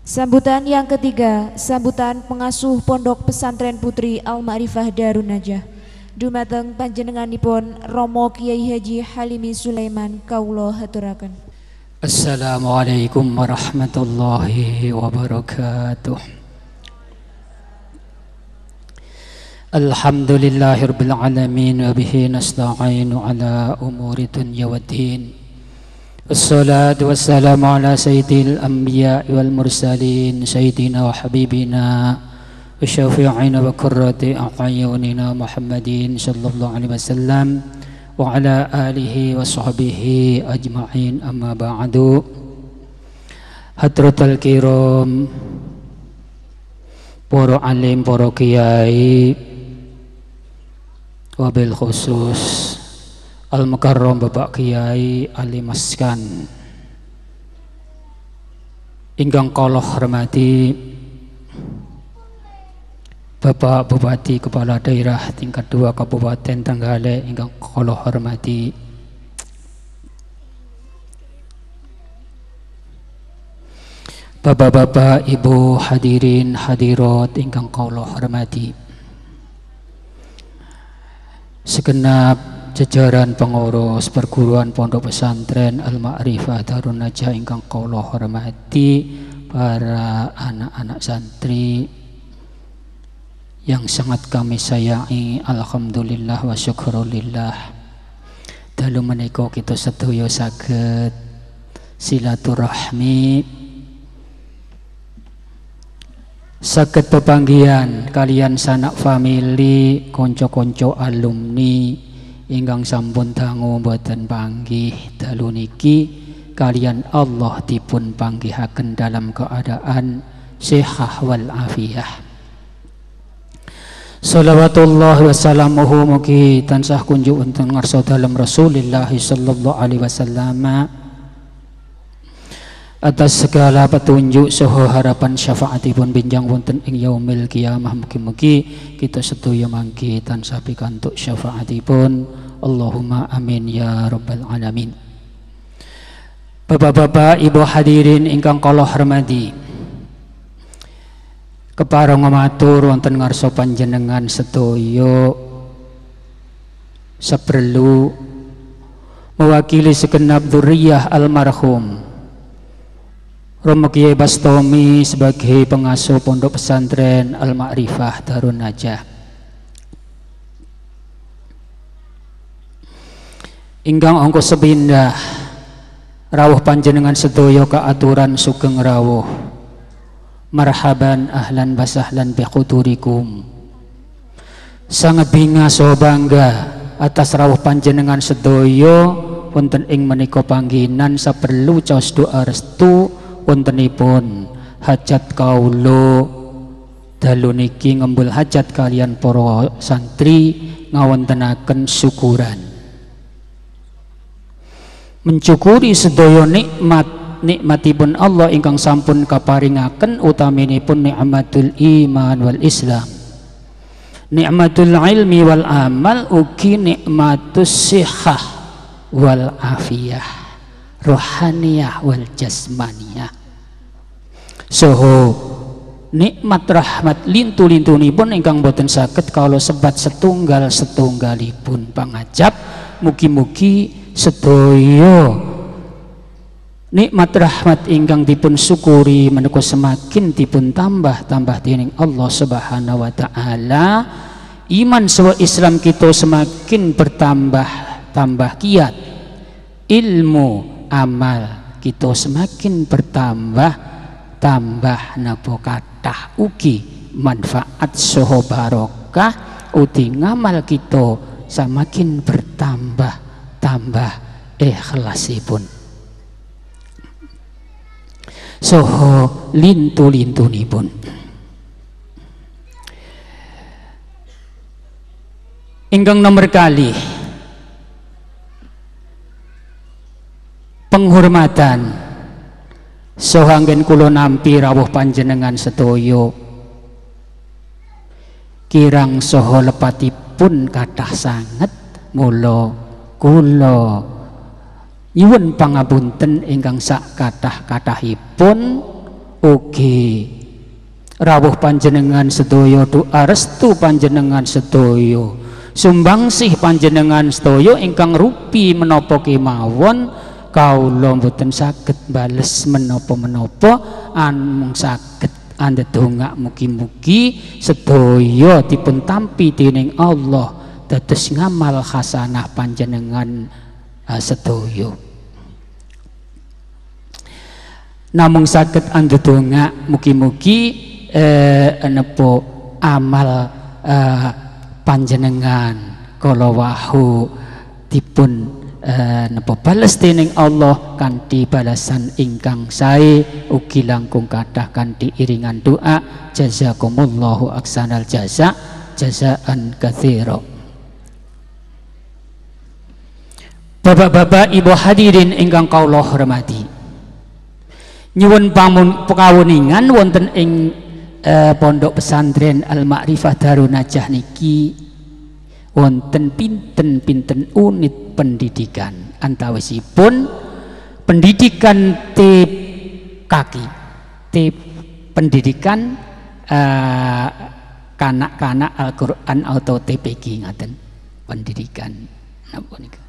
Sambutan yang ketiga, sambutan pengasuh Pondok Pesantren Putri Al-Ma'rifah Darun Najah. Dumateng panjenenganipun Romo Kiai Haji Halimi Sulaiman kawula haturaken. Assalamualaikum warahmatullahi wabarakatuh. Alhamdulillahirabbil alamin wa bihi nasta'inu ala umuri dunya waddin. Wassalatu wassalamu ala sayyidil anbiya wal mursalin sayyidina wa habibina wa syafi'ina wa qurrati a'yunina Muhammadin sallallahu alaihi wasallam wa ala alihi wa sahbihi ajma'in, amma ba'du. Hadratul kiram, para alim, para kiai, wabil khusus Al-Mukarram Bapak Kiai Ali Maskan ingkang kula hormati Bapak Bupati Kepala Daerah tingkat 2 Kabupaten Trenggalek ingkang kula hormati Bapak-bapak, Ibu hadirin hadirat ingkang kula hormati, segenap jajaran pengurus perguruan Pondok Pesantren Al-Ma'rifah Darun Najah ingkang kula hormati, para anak-anak santri yang sangat kami sayangi, alhamdulillah wa syukurillah. Dalu menika kita sedaya saged silaturahmi, saged pepanggihan kalian sanak famili, konco-konco alumni ingkang sampun dangu boten panggih dalu niki kalian Allah dipun panggihaken dalam keadaan sehat wal afiyah. Shalawatullah wassalamuhu mugi tansah kunjuk wonten ngarsa dalem Rasulullah sallallahu alaihi wasallam atas segala petunjuk saha harapan syafaatipun benjang wonten ing yaumil qiyamah. Mugi-mugi kita sedaya mangke tansah pikantuk syafaatipun. Allahumma amin ya rabbal alamin. Bapak-bapak, Ibu hadirin ingkang kula hormati, kepareng matur wonten ngarsa panjenengan sedaya saperlu mewakili segenap dzurriyyah almarhum Romo Kiai Bastomi sebagai pengasuh Pondok Pesantren Al-Ma'rifah Darun Najah ingkang angka sepindah rawuh panjenengan sedaya kaaturan sugeng rawuh marhaban ahlan basahlan biqudurikum. Sangat bingah saha bangga atas rawuh panjenengan sedaya wonten ing menika panggenan saperlu caos doa restu wontenipun hajat kaula dalu niki ngembul hajat kalian para santri ngawontenaken syukuran, mencukuri sedaya nikmatipun Allah ingkang sampun kaparingaken, utaminipun nikmatul iman wal islam, nikmatul ilmi wal amal, ugi nikmatus sihah wal afiyah, rohaniyah wal jasmaniyah. Soho nikmat rahmat lintu-lintunipun ingkang boten saged kalau sebat setunggalipun pangajab. Mugi-mugi sedaya nikmat rahmat ingkang dipun syukuri menika semakin dipun tambah dening Allah Subhanahu wa taala. Iman saha Islam kita semakin bertambah kiat, ilmu amal kita semakin bertambah napa kathah ugi manfaat saha barokah, uti ngamal kita semakin bertambah ikhlasipun saha lintu-lintunipun. Ingkang nomor kali penghormatan saha anggen kula nampi rawuh panjenengan sedaya kirang saha lepatipun kathah sanget, mula kula nyuwun pangapunten ingkang sak kathah-kathahipun ugi rawuh panjenengan sedaya doa restu panjenengan sedaya sumbangsih panjenengan sedaya ingkang rupi menapa kemawon kawula mboten saged bales menapa-menapa mung saged andedonga mugi-mugi sedaya dipun tampi dening Allah dados ngamal hasanah panjenengan sedaya. Namung saged andedonga mugi-mugi napa amal panjenengan kala wau dipun napa bales dening Allah kanthi balasan ingkang sae ugi langkung kathah kanthi iringan doa jazakumullahu aksanal jaza jazaan katsira. Bapak-bapak ibu hadirin ingkang kawula hormati, nyuwun pangawuningan wonten ing pondok pesantren Al-Ma'rifah Darun Najah niki wonten pinten-pinten unit pendidikan antawisipun pendidikan pendidikan kanak-kanak Al-Qur'an atau TPG ngaten pendidikan napa nika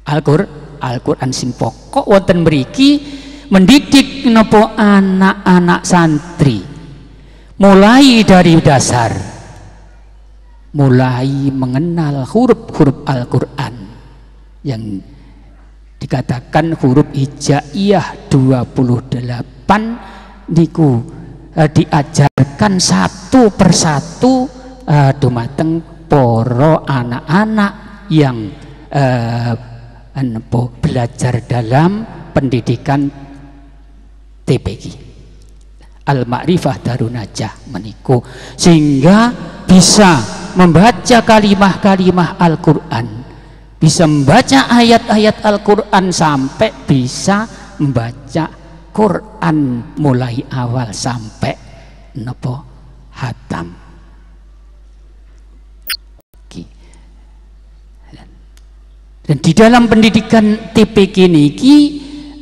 Al-Qur'an sing pokok wonten mriki mendidik napa anak-anak santri mulai dari dasar, mulai mengenal huruf-huruf Al-Qur'an yang dikatakan huruf hijaiyah 28 niku diajarkan satu persatu dumateng para anak-anak yang belajar dalam pendidikan TPG Al-Ma'rifah Darun Najah meniku, sehingga bisa membaca kalimah-kalimah Al-Qur'an, bisa membaca ayat-ayat Al-Qur'an sampai bisa membaca Quran mulai awal sampai napa hatam. Dan di dalam pendidikan TPG niki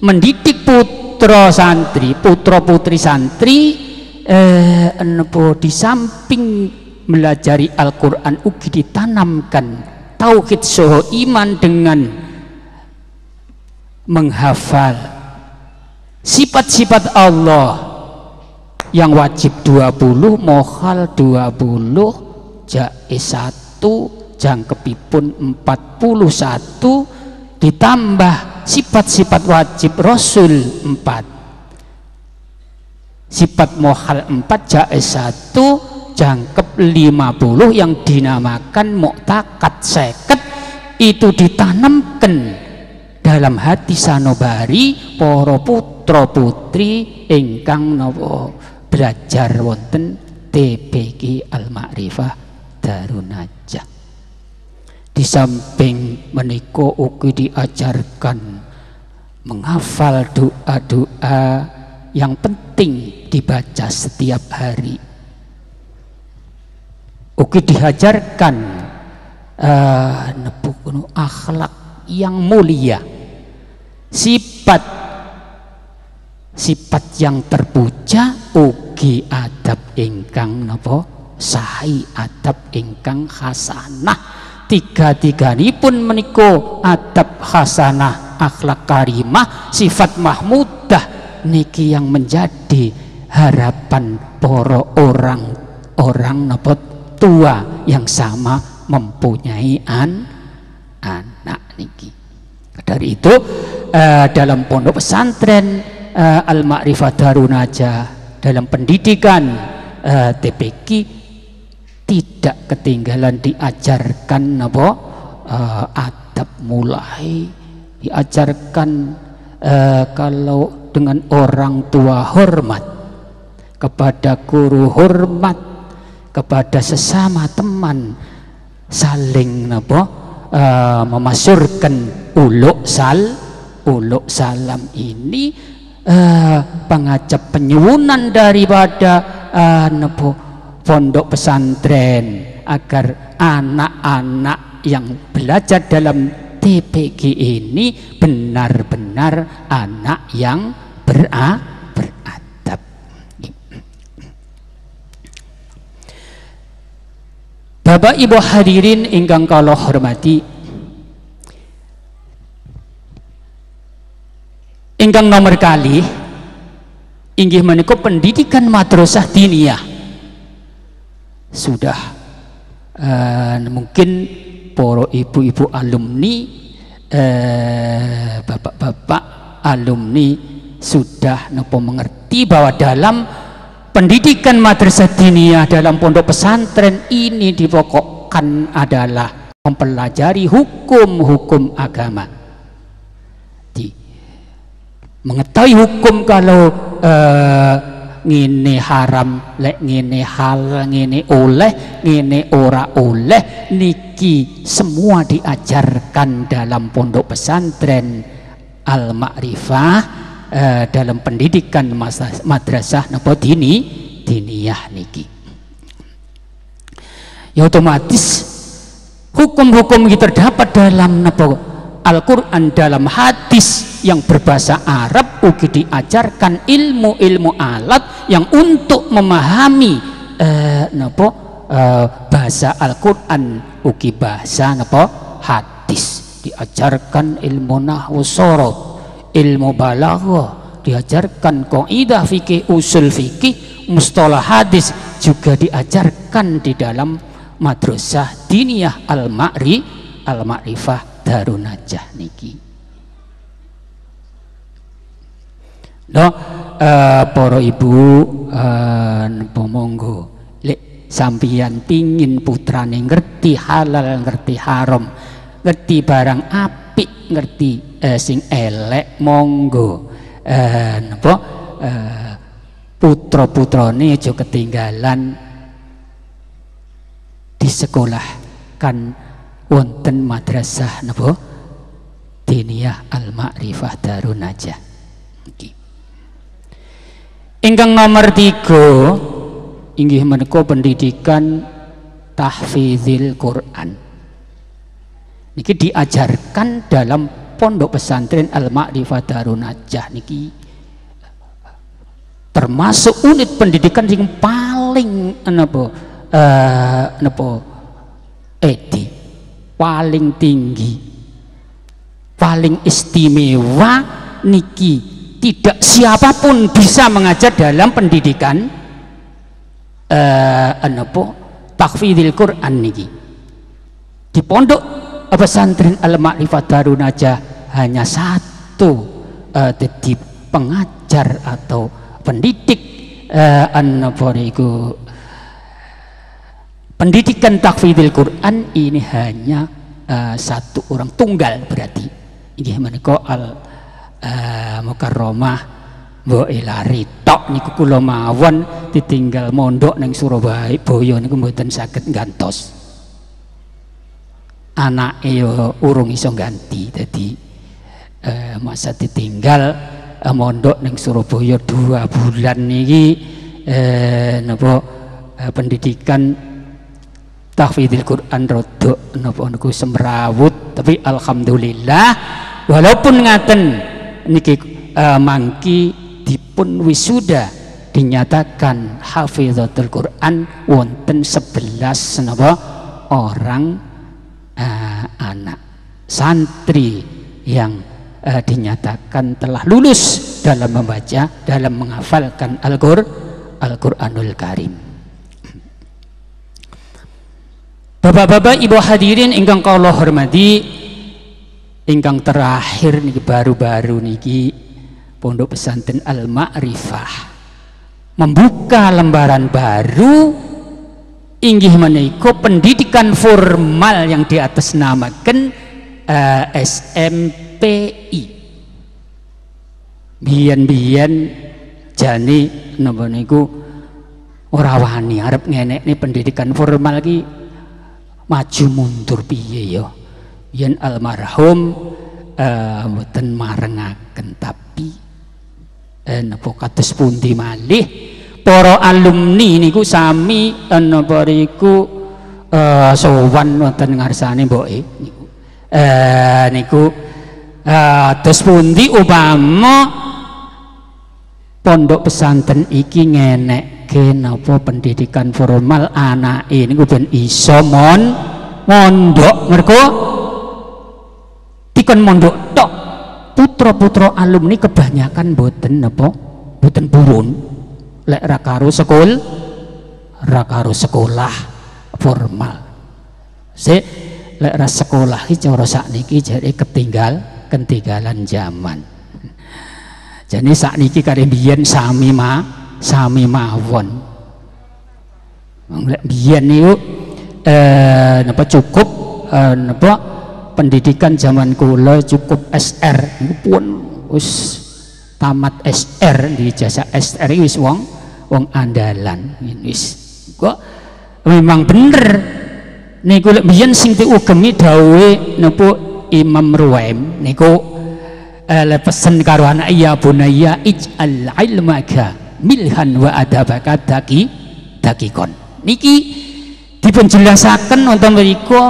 mendidik putra santri, putra putri santri di samping melajari Al-Qur'an ugi ditanamkan tauhid saha iman dengan menghafal sifat-sifat Allah yang wajib 20, mohal 20, jaiz 1, jangkepipun 41, ditambah sifat-sifat wajib Rasul 4, sifat mohal 4, jaiz 1, jangkep 50 yang dinamakan mu'taqad 50 itu ditanamkan dalam hati sanobari para putra putri ingkang napa belajar wonten TPG Al-Ma'rifah Darun Najah. Di samping menika ugi diajarkan menghafal doa-doa yang penting dibaca setiap hari. Ugi diajarkan akhlak yang mulia, sifat yang terpuja, ugi adab ingkang napa sahi, adab ingkang hasanah. Tiga-tiganipun menika adab hasanah, akhlak karimah, sifat mahmudah niki yang menjadi harapan para orang napa tua yang sama mempunyai anak niki. Dari itu dalam pondok pesantren Al-Ma'rifah Darun Najah dalam pendidikan TPG tidak ketinggalan diajarkan adab, mulai diajarkan kalau dengan orang tua hormat, kepada guru hormat, kepada sesama teman saling memasyurkan uluk salam ini pengajap penyuwunan daripada pondok pesantren agar anak-anak yang belajar dalam TPG ini benar-benar anak yang beradab. Bapak Ibu hadirin ingkang kula hormati, ingkang nomor kali inggih menika pendidikan madrasah diniyah. Sudah mungkin para ibu-ibu alumni, bapak-bapak alumni sudah mengerti bahwa dalam pendidikan madrasah diniyah dalam pondok pesantren ini dipokokkan adalah mempelajari hukum-hukum agama. Mengetahui hukum kalau ngene haram, lek ngene hal, ngene oleh, ngene ora oleh, niki semua diajarkan dalam pondok pesantren Al-Ma'rifah, dalam pendidikan madrasah napa diniyah niki. Ya otomatis hukum-hukum ini terdapat dalam napa Al-Quran, dalam hadis yang berbahasa Arab, ugi diajarkan ilmu-ilmu alat yang untuk memahami bahasa Al-Quran, ugi bahasa hadis. Diajarkan ilmu nahwu sorot, ilmu balaghah, diajarkan qaidah fikih, usul fikih, mustalah hadis, juga diajarkan di dalam madrasah diniyah Al-Ma'rifah Darun Najah niki. Para ibu monggo lek sampeyan pingin putrane ngerti halal, ngerti haram, ngerti barang apik, ngerti sing elek, monggo putra-putrane aja ketinggalan disekolahkan wonten madrasah napa diniyah Al-Ma'rifah Darun Najah. Ingkang nomor 3 inggih menika pendidikan tahfizil Quran. Niki diajarkan dalam pondok pesantren Al-Ma'rifah Darun Najah niki, termasuk unit pendidikan yang paling paling tinggi, paling istimewa niki. Tidak siapapun bisa mengajar dalam pendidikan tahfizil Quran niki. Di pondok pesantren Al-Ma'rifah Darun Najah hanya satu pengajar atau pendidik pendidikan tahfizil Quran ini hanya satu orang tunggal, berarti inggih menika Mukarromah Mbok Ilari tok niku kula mawon ditinggal mondok ning Surabaya boyo niku mboten saged ngantos. Anake yo urung iso ganti, dadi masa ditinggal mondok ning Surabaya 2 bulan niki pendidikan tahfizil Quran rodok niku semrawut, tapi alhamdulillah walaupun ngaten niki mangki dipun wisuda dinyatakan hafizatul Quran wonten 11 orang anak santri yang dinyatakan telah lulus dalam membaca, dalam menghafalkan Al-Quranul Karim. Bapak-bapak ibu hadirin ingkang kula hormati, ingkang terakhir niki baru-baru niki pondok pesantren Al-Ma'rifah membuka lembaran baru inggih menika pendidikan formal yang diatasnamakan SMPI. Biyen jane napa niku ora wani arep ngenekne pendidikan formal ki maju mundur piye ya. Yen almarhum mboten marengaken, tapi napa kados pundi malih para alumni niku sami napa niku sowan wonten ngarsane mboke niku terus pundi upama pondok pesantren iki ngenekke sebagai napa pendidikan formal anake niku ben iso mondok mergo dikon mondok tok. Putra-putra alumni kebanyakan boten napa boten purun lek ra karo sekolah formal. Lek ra sekolah iki cara sakniki jare ketinggalan zaman. Jadi sakniki kare biyen sami mawon. Lek biyen niku napa cukup napa pendidikan zaman kula cukup SR niku pun wis tamat SR di jasa SR wis wong andalan wis kok memang bener niku lek biyen sing diugemi dawuhe napa Imam Ruwaim niku le pesen karo anak ya bunayya ij'al ilmaka milhan wa adabaka dakikon niki dipenjelasaken wonten mriku.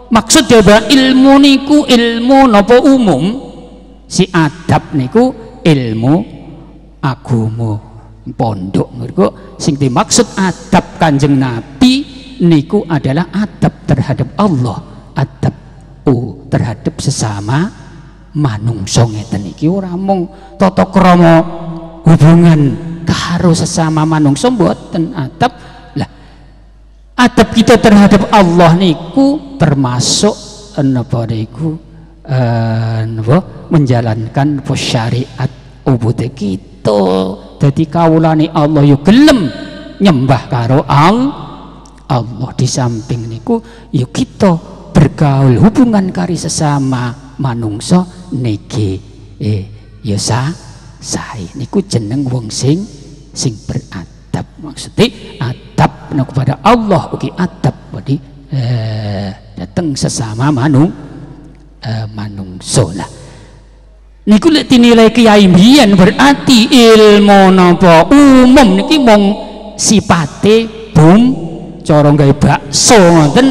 Maksud ya ilmu niku ilmu napa umum, si adab niku ilmu agama pondok. Mergo sing dimaksud adab Kanjeng Nabi niku adalah adab terhadap Allah, adab terhadap sesama manungsa ngeten iki ora mung tata krama hubungan karo sesama manungsa mboten adab. Adab kita terhadap Allah niku termasuk napa niku menjalankan syariat ubudiyah kita. Dadi kawulane Allah yo gelem nyembah karo Allah. Di samping niku yo kita bergaul hubungan kari sesama manungsa niki yo sae niku jeneng wong sing beradab. Maksudnya adab kepada Allah ugi adab badi datang sesama manungsa lah. Niku lek dinilai kiai mbiyen berarti ilmu napa umum niki mung sipate cara gawe bakso ngoten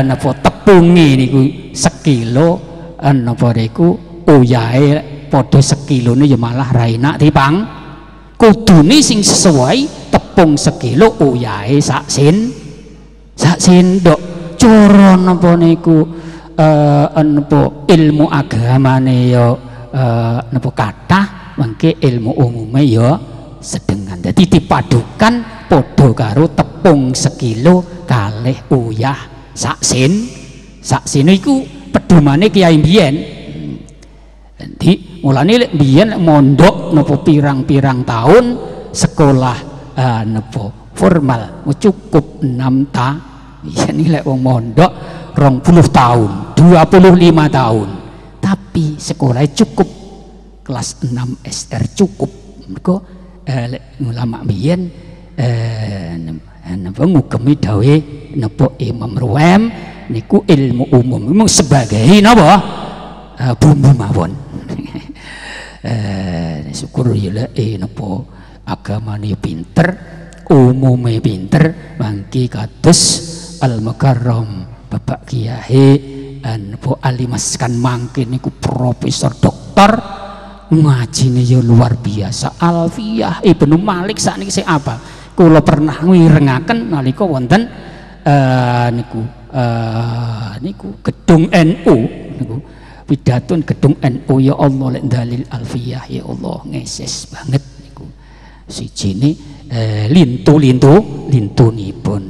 napa tepunge niku sekilo napa niku uyahe padha sekilone ya malah ra enak dipang. Kudune sing sesuai tepung sekilo uyahe sak sendok. Cara napa niku napa ilmu agamane ya napa kathah mangke ilmu umume ya sedengan. Dadi dipadukan padha karo tepung sekilo kalih uyah sak sen iku pedumane kiai mbiyen. Dadi mulane lek mbiyen mondok napa pirang-pirang tahun sekolah napa formal cukup 6 tahun. Yen lek wong mondok 20 tahun, 25 tahun. Tapi sekolah cukup kelas 6 SR cukup. Mergo lek ulama mbiyen napa ngugemi dawuhe napa Imam Ruwaim niku ilmu umum memang sebagai napa bumbu mawon. Syukur ya lek napa agamane pinter, umume pinter, mangki kados Al-Mukarram Bapak Kiai napa alimaskan mangke niku profesor doktor ngajine ya luar biasa. Alfiyah Ibnu Malik sakniki sing apa? Kula pernah mirengaken nalika wonten niku gedung NU niku pidaton gedung NU ya Allah lek dalil alfiyah ya Allah ngeses banget niku sijine lintunipun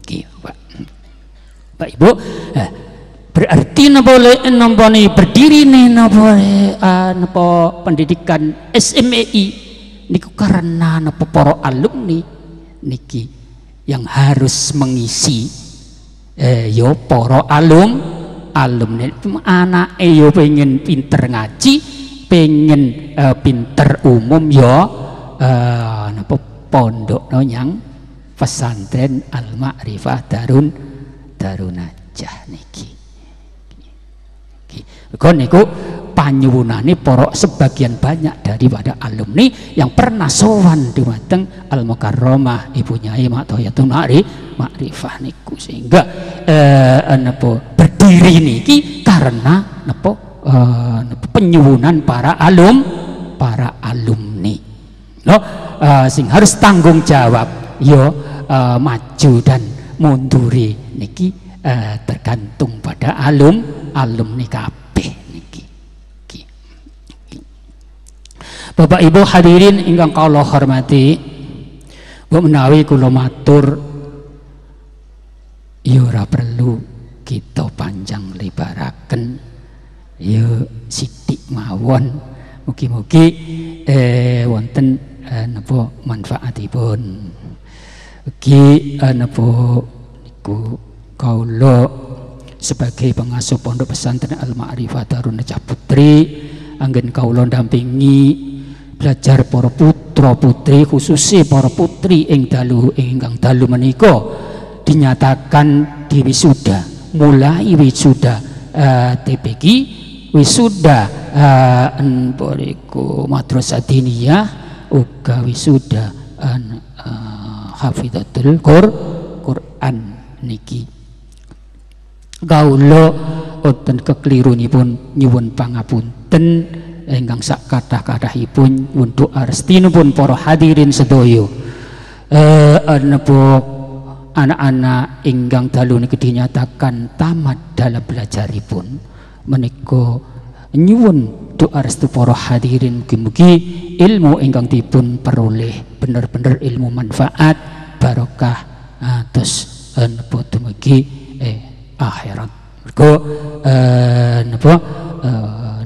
nggih Pak Ibu berarti napa berdiri napa pendidikan SMEI niku karena napa para alumni niki yang harus mengisi yo para alumni anake yo pengen pinter ngaji, pengen pinter umum yo napa pondok nyang pesantren Al-Ma'rifah Darunajah niki. Kon niku panyuwunane para sebagian banyak daripada alumni yang pernah sowan dumateng Al-Mukarramah Ibu Nyai Ma'thoyatun Ma'rifah niku sehingga napa berdiri niki karena napa penyuwunan para alumni. No, sing harus tanggung jawab yo maju dan munduri niki tergantung pada alumni kabeh niki. Bapak Ibu hadirin ingkang kula hormati, menawi kula matur ya ora perlu kita panjang lebaraken ya sithik mawon, mugi-mugi wonten napa manfaatipun. Ugi napa niku kaula sebagai pengasuh Pondok Pesantren Al-Ma'rifah Darun Najah Putri anggen kaula ndampingi belajar para putra putri, khususnya para putri ing ingkang dalu menika dinyatakan diwisuda, mulai wisuda TPQ, wisuda bariku madrasah diniyah, uga wisuda hafidzatul Quran niki. Kaula wonten keklirunipun nyuwun pangapunten ingkang sak kathah-kathahipun untuk arestinipun para hadirin sedaya. Anak-anak ingkang dalu niki dinyatakan tamat dalam belajaripun menika nyuwun doa restu para hadirin, mugi-mugi ilmu ingkang dipun peroleh bener-bener ilmu manfaat barokah terus napa dumugi akhirat. Mergo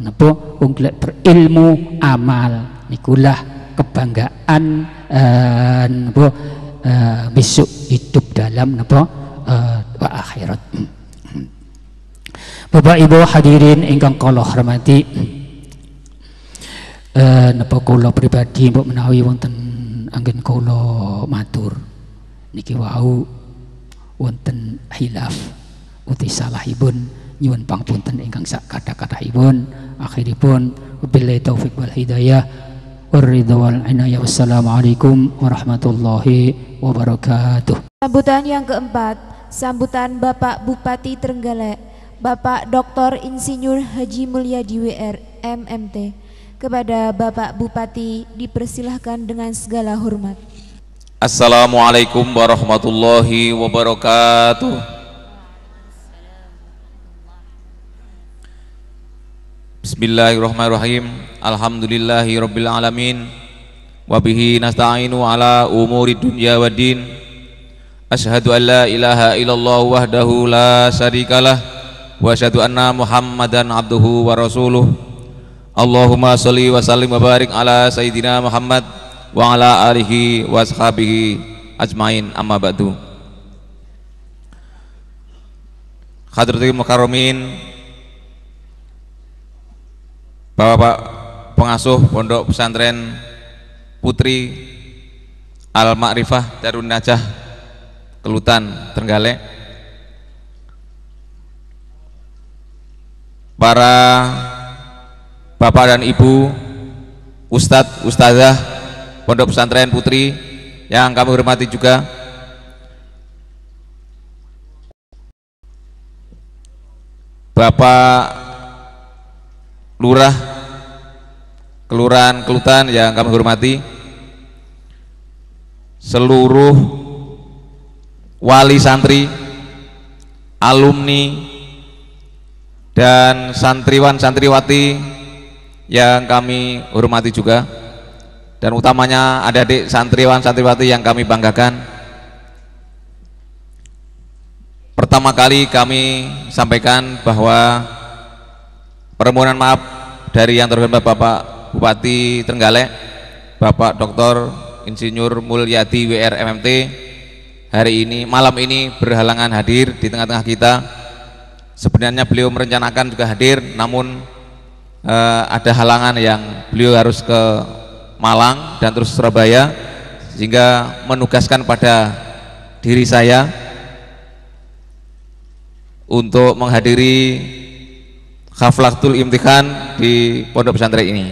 napa wong berilmu amal nikulah kebanggaan napa besok hidup dalam napa akhirat. Bapak Ibu hadirin ingkang kula hormati, napa kula pribadi mbok menawi wonten anggen kula matur niki wau wonten hilaf uti salahipun nyuwun pangapunten ingkang sak kathah-kathahipun. Akhiripun wabillahi taufik wal hidayah waridha wal inayah. Wassalamualaikum warahmatullahi wabarakatuh. Sambutan yang keempat, sambutan Bapak Bupati Trenggalek, Bapak Dr. Insinyur Haji Mulyadi WR MMT. Kepada Bapak Bupati dipersilahkan dengan segala hormat. Assalamualaikum warahmatullahi wabarakatuh. Bismillahirrahmanirrahim. Alhamdulillahirabbil alamin. Wabihi nasta'inu ala umuri dunya waddin. Asyhadu an la ilaha illallah wahdahu la syarikalah wa asyhadu anna Muhammadan abduhu wa rasuluh. Allahumma sholli wa sallim wa barik ala sayyidina Muhammad wa ala alihi wa ashabihi ajmain, amma ba'du. Hadratil mukarramin, Bapak pengasuh Pondok Pesantren Putri Al-Ma'rifah Darun Najah Kelutan Trenggalek, para Bapak dan Ibu, Ustadz, Ustazah Pondok Pesantren Putri yang kami hormati juga, Bapak Lurah Kelurahan Kelutan yang kami hormati, seluruh wali santri, alumni dan santriwan santriwati yang kami hormati juga, dan utamanya adik-adik santriwan santriwati yang kami banggakan. Pertama kali kami sampaikan bahwa permohonan maaf dari yang terhormat Bapak Bupati Trenggalek, Bapak Dr. Insinyur Mulyadi WR MMT, hari ini malam ini berhalangan hadir di tengah-tengah kita. Sebenarnya beliau merencanakan juga hadir, namun ada halangan yang beliau harus ke Malang dan terus Surabaya, sehingga menugaskan pada diri saya untuk menghadiri haflatul imtihan di pondok pesantren ini.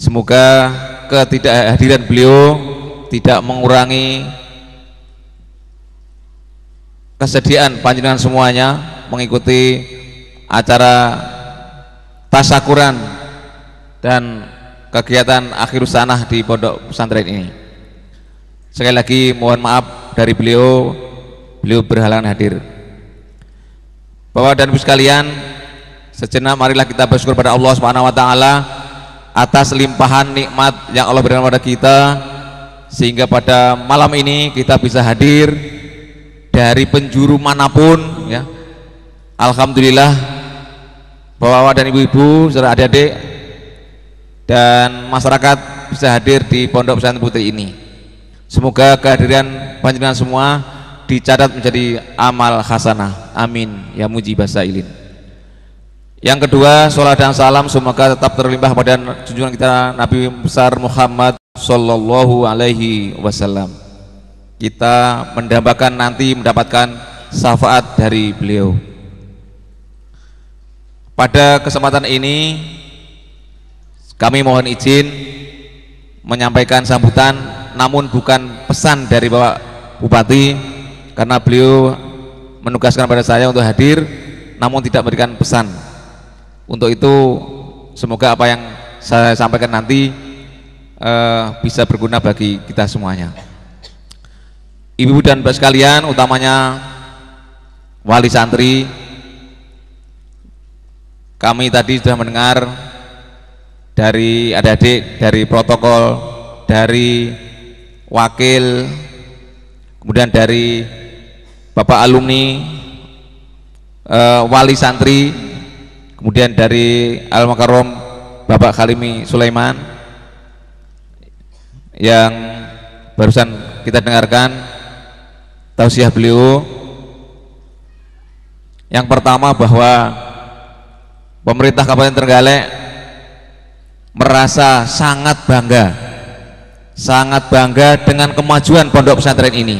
Semoga ketidakhadiran beliau tidak mengurangi kesediaan panjenengan semuanya mengikuti acara tasyakuran dan kegiatan akhirus sanah di pondok pesantren ini. Sekali lagi mohon maaf dari beliau berhalangan hadir. Bapak dan Ibu sekalian, sejenak marilah kita bersyukur pada Allah Subhanahu wa taala atas limpahan nikmat yang Allah berikan kepada kita, sehingga pada malam ini kita bisa hadir dari penjuru manapun ya. Alhamdulillah, Bapak-bapak dan ibu-ibu serta adik-adik dan masyarakat bisa hadir di Pondok Pesantren Putri ini. Semoga kehadiran panjenengan semua dicatat menjadi amal hasanah. Amin ya mujibas sailin. Yang kedua, salat dan salam semoga tetap terlimpah pada junjungan kita Nabi besar Muhammad sallallahu alaihi wasallam. Kita mendambakan nanti mendapatkan syafaat dari beliau. Pada kesempatan ini kami mohon izin menyampaikan sambutan, namun bukan pesan dari Bapak Bupati, karena beliau menugaskan pada saya untuk hadir namun tidak memberikan pesan. Untuk itu semoga apa yang saya sampaikan nanti bisa berguna bagi kita semuanya. Ibu dan Bapak sekalian, utamanya wali santri, kami tadi sudah mendengar dari adik-adik, dari protokol, dari wakil, kemudian dari Bapak alumni, wali santri, kemudian dari Al-Mukarram Bapak Khalimi Sulaiman yang barusan kita dengarkan tausiah beliau. Yang pertama, bahwa pemerintah Kabupaten Trenggalek merasa sangat bangga dengan kemajuan pondok pesantren ini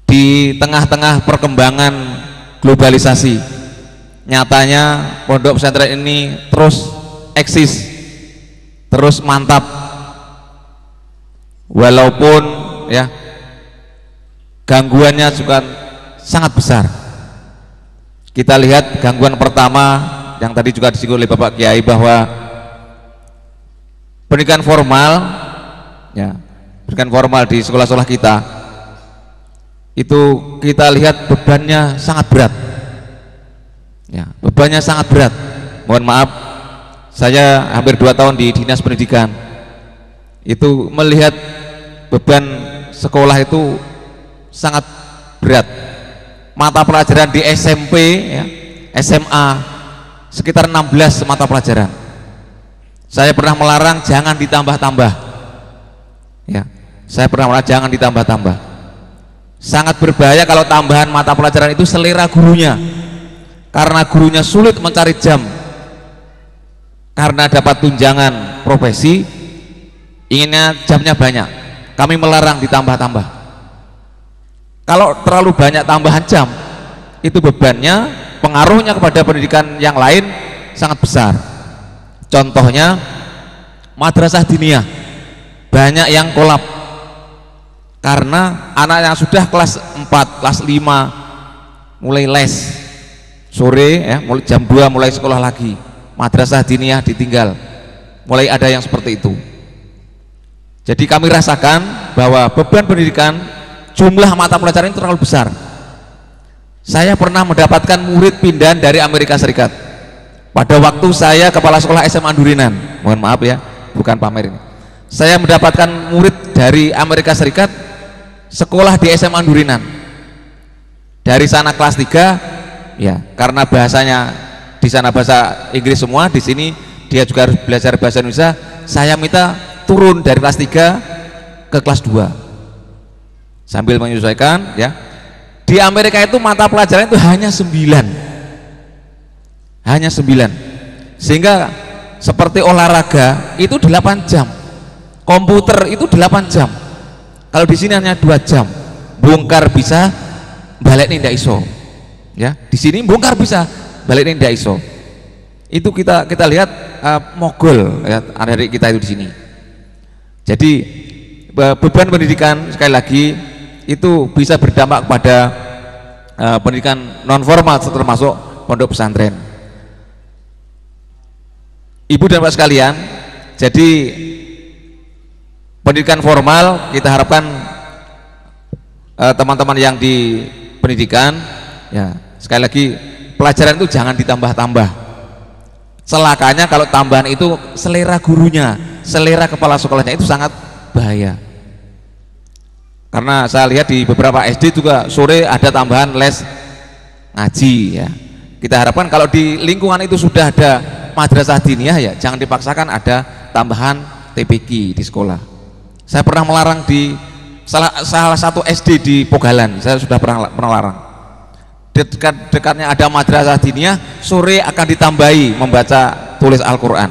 di tengah-tengah perkembangan globalisasi. Nyatanya pondok pesantren ini terus eksis, terus mantap, walaupun ya gangguannya juga sangat besar. Kita lihat gangguan pertama yang tadi juga disinggung oleh Bapak Kiai, bahwa pendidikan formal ya, pendidikan formal di sekolah-sekolah kita itu kita lihat bebannya sangat berat ya, bebannya sangat berat. Mohon maaf, saya hampir 2 tahun di dinas pendidikan, itu melihat beban sekolah itu sangat berat. Mata pelajaran di SMP ya, SMA sekitar 16 mata pelajaran. Saya pernah melarang jangan ditambah-tambah ya, saya pernah melarang jangan ditambah-tambah. Sangat berbahaya kalau tambahan mata pelajaran itu selera gurunya, karena gurunya sulit mencari jam karena dapat tunjangan profesi, inginnya jamnya banyak. Kami melarang ditambah-tambah. Kalau terlalu banyak tambahan jam, itu bebannya, pengaruhnya kepada pendidikan yang lain sangat besar. Contohnya madrasah diniyah banyak yang kolap karena anak yang sudah kelas 4, kelas 5 mulai les sore ya, mulai jam 2 mulai sekolah lagi, madrasah diniyah ditinggal, mulai ada yang seperti itu. Jadi kami rasakan bahwa beban pendidikan, jumlah mata pelajaran itu terlalu besar. Saya pernah mendapatkan murid pindahan dari Amerika Serikat pada waktu saya kepala sekolah SMA Andurinan. Mohon maaf ya, bukan pamer ini. Saya mendapatkan murid dari Amerika Serikat sekolah di SMA Andurinan. Dari sana kelas 3 ya, karena bahasanya di sana bahasa Inggris semua, di sini dia juga harus belajar bahasa Indonesia. Saya minta turun dari kelas 3 ke kelas 2 sambil menyesuaikan ya. Di Amerika itu mata pelajaran itu hanya 9, sehingga seperti olahraga itu 8 jam, komputer itu 8 jam. Kalau di sini hanya 2 jam, bongkar bisa, balik ini tidak iso ya. Di sini bongkar bisa, balik ini tidak iso. Itu kita lihat mogol ya, adik-adik kita itu di sini. Jadi beban pendidikan sekali lagi itu bisa berdampak kepada pendidikan non formal termasuk pondok pesantren. Ibu dan Bapak sekalian, Jadi pendidikan formal kita harapkan teman-teman yang di pendidikan, ya sekali lagi pelajaran itu jangan ditambah-tambah. Celakanya kalau tambahan itu selera gurunya, selera kepala sekolahnya itu sangat bahaya. Karena saya lihat di beberapa SD juga sore ada tambahan les ngaji ya. Kita harapkan kalau di lingkungan itu sudah ada madrasah diniyah, ya jangan dipaksakan ada tambahan TPQ di sekolah. Saya pernah melarang di salah satu SD di Pogalan, saya sudah pernah larang. Dekatnya ada madrasah diniyah, sore akan ditambahi membaca tulis Al-Quran.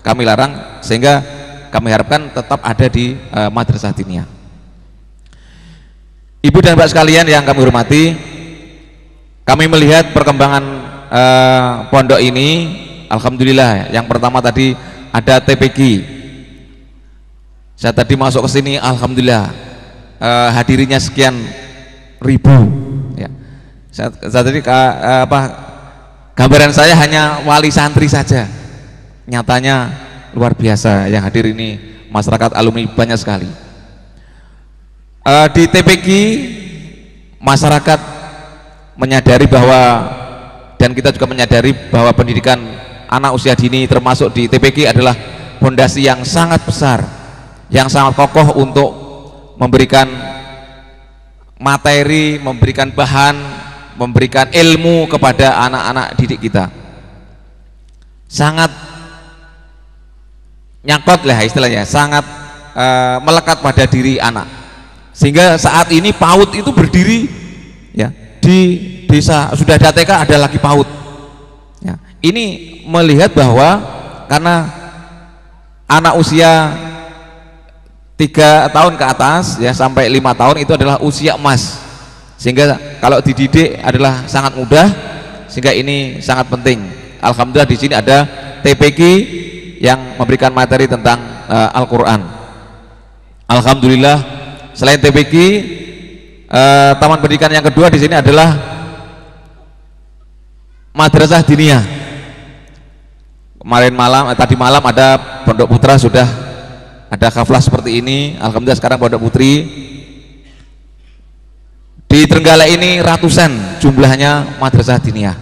Kami larang, sehingga kami harapkan tetap ada di madrasah diniyah. Ibu dan Bapak sekalian yang kami hormati, kami melihat perkembangan pondok ini, alhamdulillah. Yang pertama tadi ada TPQ. Saya tadi masuk ke sini, alhamdulillah hadirinya sekian ribu. Ya. Saya tadi gambaran saya hanya wali santri saja, nyatanya luar biasa yang hadir ini masyarakat alumni banyak sekali. Di TPQ masyarakat menyadari bahwa, dan kita juga menyadari bahwa pendidikan anak usia dini termasuk di TPQ adalah fondasi yang sangat besar, yang sangat kokoh untuk memberikan materi, memberikan bahan, memberikan ilmu kepada anak-anak didik kita. Sangat nyangkut lah istilahnya, sangat melekat pada diri anak. Sehingga saat ini PAUD itu berdiri ya di desa, sudah ada TK, ada lagi PAUD. Ya, ini melihat bahwa karena anak usia 3 tahun ke atas ya sampai 5 tahun itu adalah usia emas, sehingga kalau dididik adalah sangat mudah, sehingga ini sangat penting. Alhamdulillah di sini ada TPQ yang memberikan materi tentang Al-Quran. Alhamdulillah. Selain TPQ, taman pendidikan yang kedua di sini adalah madrasah diniyah. Tadi malam ada Pondok Putra, sudah ada haflah seperti ini. Alhamdulillah sekarang Pondok Putri. Di Trenggalek ini ratusan jumlahnya madrasah diniyah.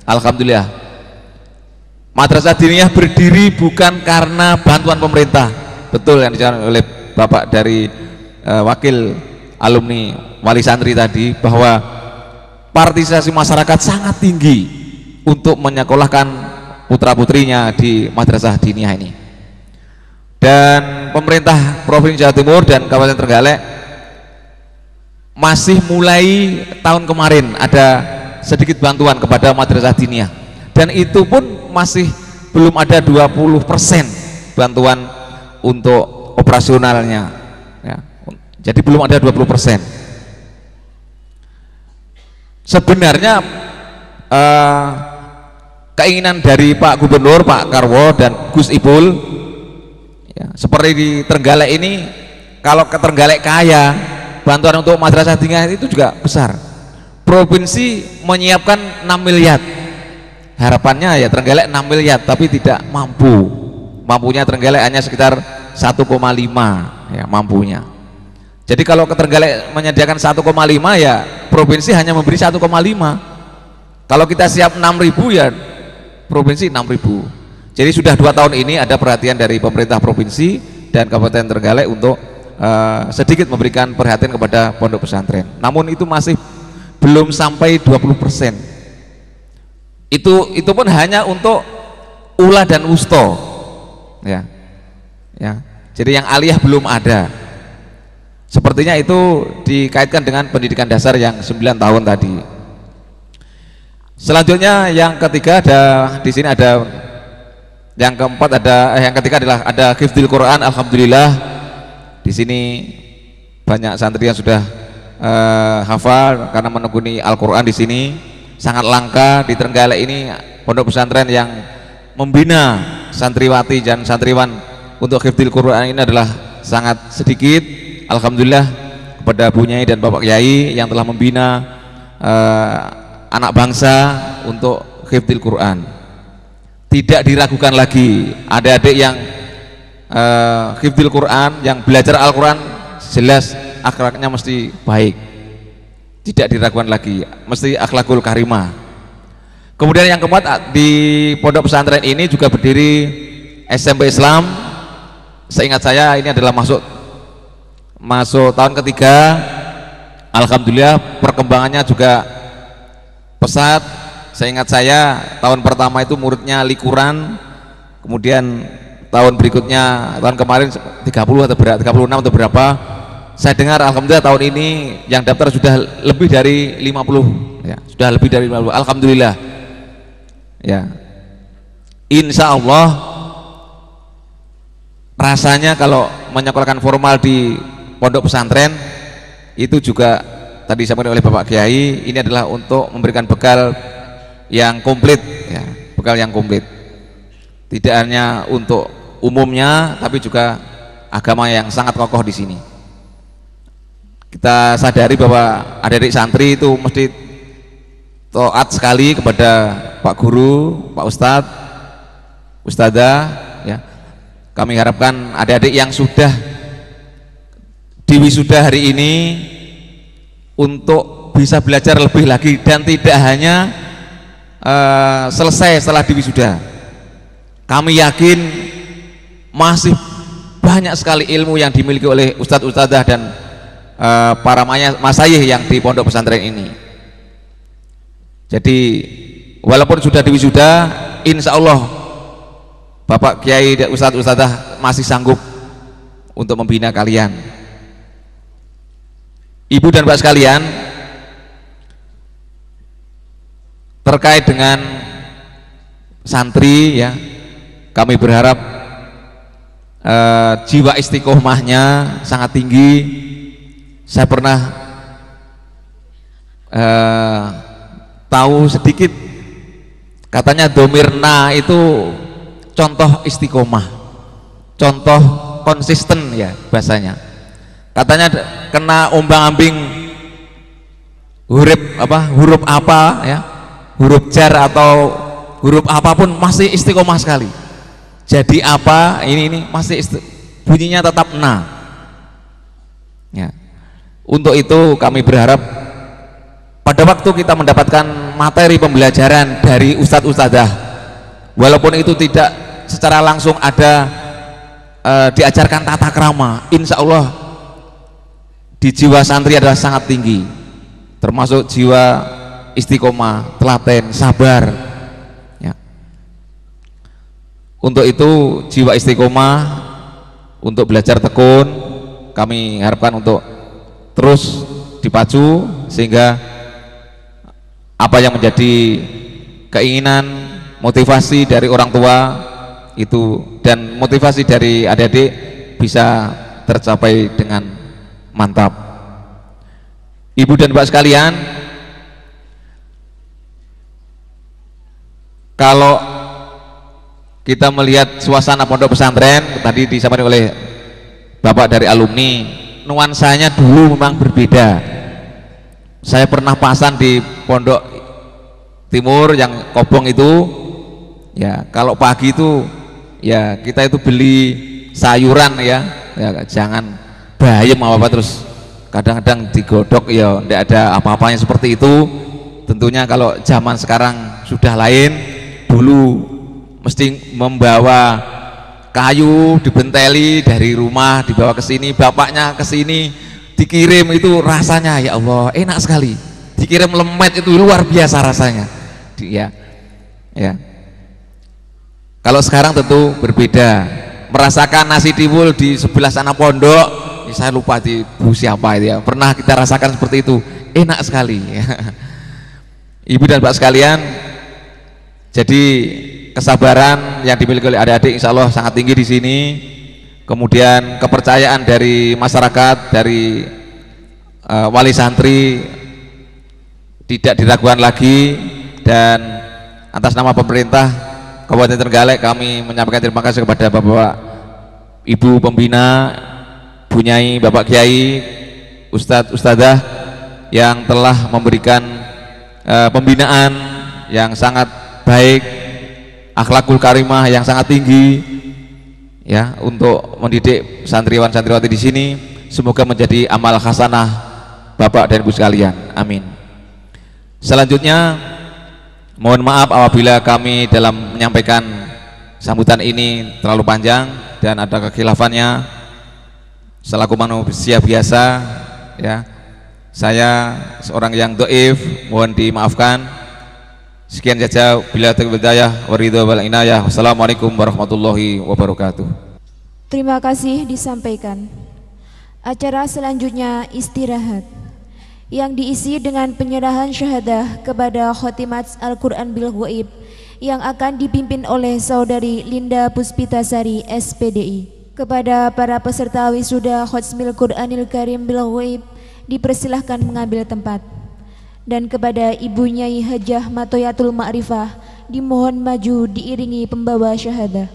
Alhamdulillah. Madrasah diniyah berdiri bukan karena bantuan pemerintah. Betul yang disampaikan oleh Bapak dari wakil alumni wali santri tadi, bahwa partisipasi masyarakat sangat tinggi untuk menyekolahkan putra putrinya di madrasah diniyah ini. Dan pemerintah Provinsi Jawa Timur dan Kabupaten Trenggalek masih mulai tahun kemarin ada sedikit bantuan kepada madrasah diniyah, dan itu pun masih belum ada 20% bantuan untuk operasionalnya ya. Jadi belum ada 20%. Sebenarnya keinginan dari Pak Gubernur, Pak Karwo dan Gus Ipul ya, seperti di Trenggalek ini, kalau ke Trenggalek kaya, bantuan untuk madrasah diniyah itu juga besar. Provinsi menyiapkan 6 miliar, harapannya ya Trenggalek 6 miliar, tapi tidak mampu. Mampunya Trenggalek hanya sekitar 1,5 ya mampunya. Jadi kalau ke Trenggalek menyediakan 1,5 ya provinsi hanya memberi 1,5. Kalau kita siap 6.000 ya provinsi 6.000. Jadi sudah 2 tahun ini ada perhatian dari pemerintah provinsi dan Kabupaten Trenggalek untuk sedikit memberikan perhatian kepada pondok pesantren. Namun itu masih belum sampai 20%. Itu pun hanya untuk ula dan wusto. Ya. Ya. Jadi yang aliyah belum ada. Sepertinya itu dikaitkan dengan pendidikan dasar yang 9 tahun tadi. Selanjutnya yang ketiga di sini ada, yang keempat yang ketiga adalah ada hifdzul Quran. Alhamdulillah di sini banyak santri yang sudah hafal karena menekuni Al-Quran. Di sini sangat langka di Trenggalek ini pondok pesantren yang membina santriwati dan santriwan untuk hifdzul Quran ini adalah sangat sedikit. Alhamdulillah kepada Bu Nyai dan Bapak Kiai yang telah membina anak bangsa untuk hifdzul Quran. Tidak diragukan lagi, adik-adik yang hifdzul Quran, yang belajar Al-Quran, jelas akhlaknya mesti baik, tidak diragukan lagi, mesti akhlakul karimah. Kemudian yang keempat, di pondok pesantren ini juga berdiri SMP Islam. Seingat saya ini adalah masuk tahun ketiga. Alhamdulillah perkembangannya juga pesat. Seingat saya tahun pertama itu muridnya likuran, kemudian tahun berikutnya, tahun kemarin 30 atau berapa, 36 atau berapa. Saya dengar alhamdulillah tahun ini yang daftar sudah lebih dari 50 ya, sudah lebih dari 50, alhamdulillah ya. Insya Allah rasanya kalau menyekolahkan formal di pondok pesantren itu juga tadi disampaikan oleh Bapak Kiai, ini adalah untuk memberikan bekal yang komplit ya, bekal yang komplit, tidak hanya untuk umumnya tapi juga agama yang sangat kokoh di sini. Kita sadari bahwa adik-adik santri itu mesti taat sekali kepada Pak Guru, Pak Ustadz, Ustadzah ya. Kami harapkan adik-adik yang sudah diwisuda hari ini untuk bisa belajar lebih lagi dan tidak hanya selesai setelah diwisuda. Kami yakin masih banyak sekali ilmu yang dimiliki oleh Ustadz Ustadzah dan para masayih yang di pondok pesantren ini. Jadi walaupun sudah diwisuda, insya Allah Bapak Kiai dan Ustadz Ustadzah masih sanggup untuk membina kalian. Ibu dan Pak sekalian, terkait dengan santri ya, kami berharap jiwa istiqomahnya sangat tinggi. Saya pernah tahu sedikit, katanya domirna itu contoh istiqomah, contoh konsisten ya bahasanya. Katanya kena ombang-ambing huruf apa ya, huruf jar atau huruf apapun masih istiqomah sekali. Jadi apa ini masih bunyinya tetap na ya. Untuk itu kami berharap pada waktu kita mendapatkan materi pembelajaran dari Ustadz Ustadzah, walaupun itu tidak secara langsung ada diajarkan tata krama, insya Allah di jiwa santri adalah sangat tinggi, termasuk jiwa istiqomah, telaten, sabar ya. Untuk itu jiwa istiqomah, untuk belajar tekun, kami harapkan untuk terus dipacu sehingga apa yang menjadi keinginan, motivasi dari orang tua itu dan motivasi dari adik-adik bisa tercapai dengan mantap. Ibu dan Bapak sekalian, kalau kita melihat suasana pondok pesantren tadi disampaikan oleh Bapak dari alumni, nuansanya dulu memang berbeda. Saya pernah pasan di Pondok Timur yang Kobong itu ya, kalau pagi itu ya kita itu beli sayuran ya jangan bayam apa terus kadang-kadang digodok ya tidak ada apa-apanya seperti itu. Tentunya kalau zaman sekarang sudah lain, dulu mesti membawa kayu dibenteli dari rumah dibawa ke sini, bapaknya ke sini dikirim, itu rasanya ya Allah enak sekali. Dikirim lemet itu luar biasa rasanya ya. Kalau sekarang tentu berbeda. Merasakan nasi tiwul di sebelah sana pondok, saya lupa di Bu siapa itu ya, pernah kita rasakan seperti itu, enak sekali ya. Ibu dan Bapak sekalian, jadi kesabaran yang dimiliki oleh adik-adik insya Allah sangat tinggi di sini. Kemudian kepercayaan dari masyarakat, dari wali santri tidak diragukan lagi, dan atas nama pemerintah Kabupaten Trenggalek kami menyampaikan terima kasih kepada Bapak Ibu Pembina, Bu Nyai, Bapak Kiai, Ustadz Ustadzah yang telah memberikan pembinaan yang sangat baik, akhlakul karimah yang sangat tinggi ya untuk mendidik santriwan-santriwati di sini. Semoga menjadi amal hasanah Bapak dan Ibu sekalian. Amin. Selanjutnya mohon maaf apabila kami dalam menyampaikan sambutan ini terlalu panjang dan ada kekhilaafannya. Selaku manusia biasa, ya, saya seorang yang dhaif, mohon dimaafkan. Sekian saja, bila taufiq wal hidayah wa ridha wal inayah. Wassalamualaikum warahmatullahi wabarakatuh. Terima kasih disampaikan. Acara selanjutnya istirahat yang diisi dengan penyerahan syahadah kepada Khotimat Al-Quran bil Ghaib yang akan dipimpin oleh Saudari Linda Puspitasari SPDI. Kepada para peserta wisuda Khotimil Quranil Karim bil Ghaib dipersilahkan mengambil tempat. Dan kepada Ibu Nyai Hajah Matoyatul Ma'rifah dimohon maju diiringi pembawa syahadah.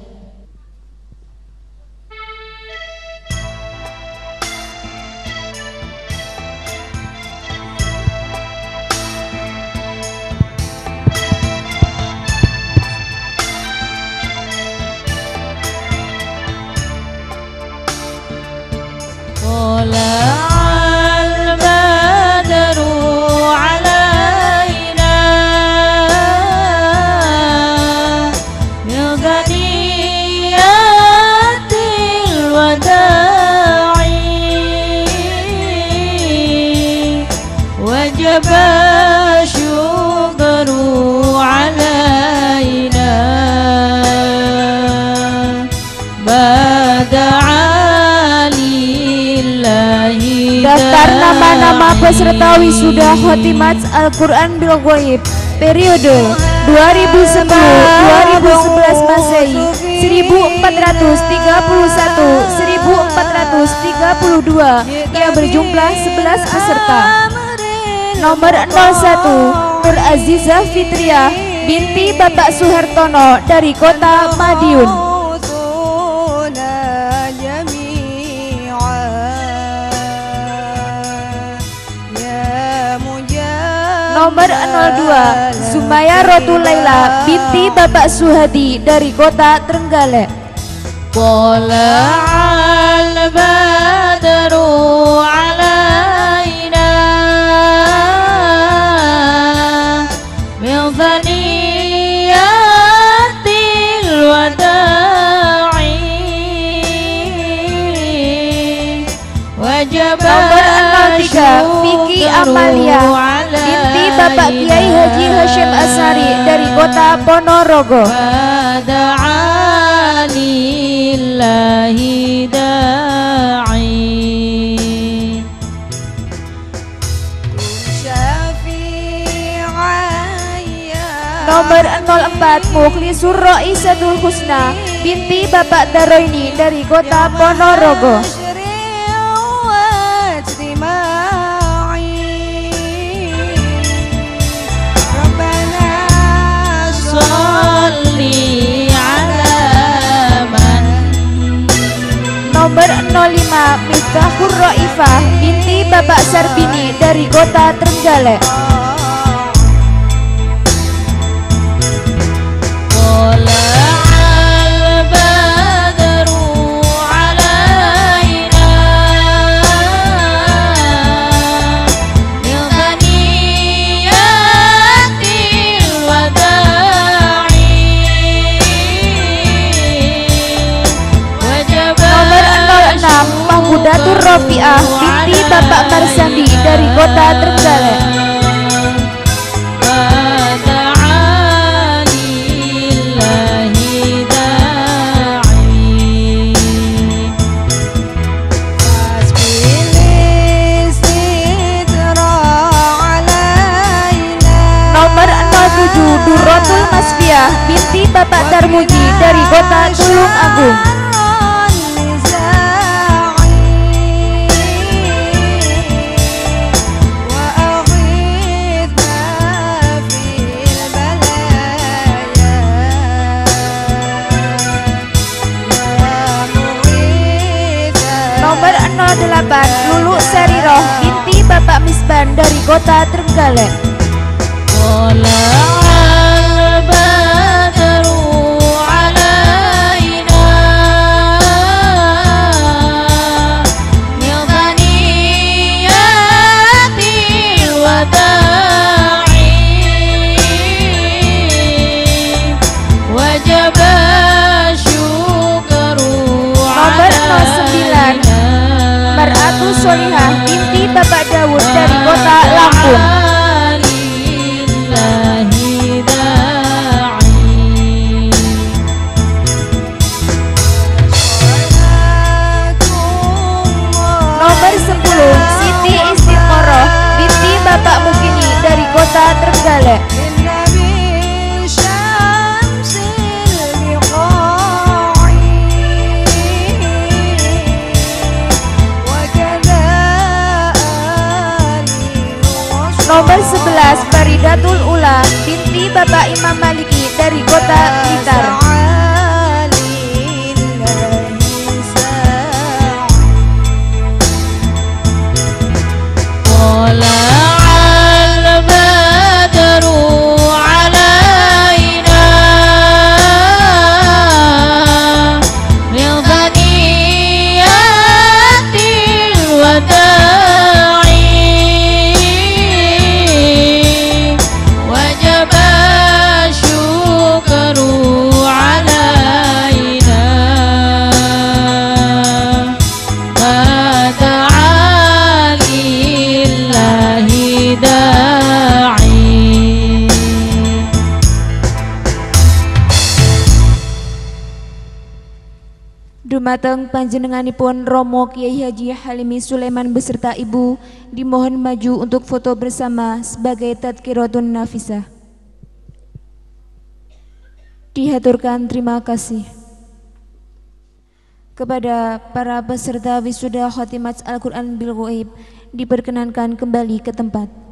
Daftar nama-nama peserta wisuda Khotimat Al-Quran bil Ghaib periode 2010-2011 Masehi 1431-1432 yang berjumlah 11 peserta. Nomor 01 Nur Azizah Fitriah binti Bapak Suhartono dari Kota Madiun. Nomor 02 Sumaya Rotulaila binti Bapak Suhadi dari Kota Trenggalek. Tala'al badru alaina min thaniyatil wada'i wajaba. Nomor 03 Vicky Amalia binti Bapak Kiai Haji Hashim Asari dari Kota Ponorogo. Lillahi da'i Nomor 04 Mukhlisur Roisatul Husna binti Bapak Daroini dari Kota Ponorogo. Nomor 05 Miftahur Roifah binti Bapak Sarbini dari Kota Trenggalek. Mahmudatur Rofiah binti Bapak Marsandi dari Kota Trenggalek. Nomor 07 Durrotul Masfiah binti Bapak Darmuji dari Kota Tulung Agung. Nomor 08 Lulu Sariroh binti Bapak Misban dari Kota Trenggalek. binti Bapak Dawud dari kota Lampung. Nomor 10 Siti Istiqoroh binti Bapak Mukini dari kota Trenggalek. Nomor 11 Faridatul Ula binti Bapak Imam Maliki dari kota Blitar. Dumateng panjenenganipun Romo Kiai Haji Halimi Sulaiman beserta Ibu dimohon maju untuk foto bersama sebagai tadkiratun nafisah. Dihaturkan terima kasih kepada para peserta wisuda Khotimat Al-Quran bil Ghaib, diperkenankan kembali ke tempat.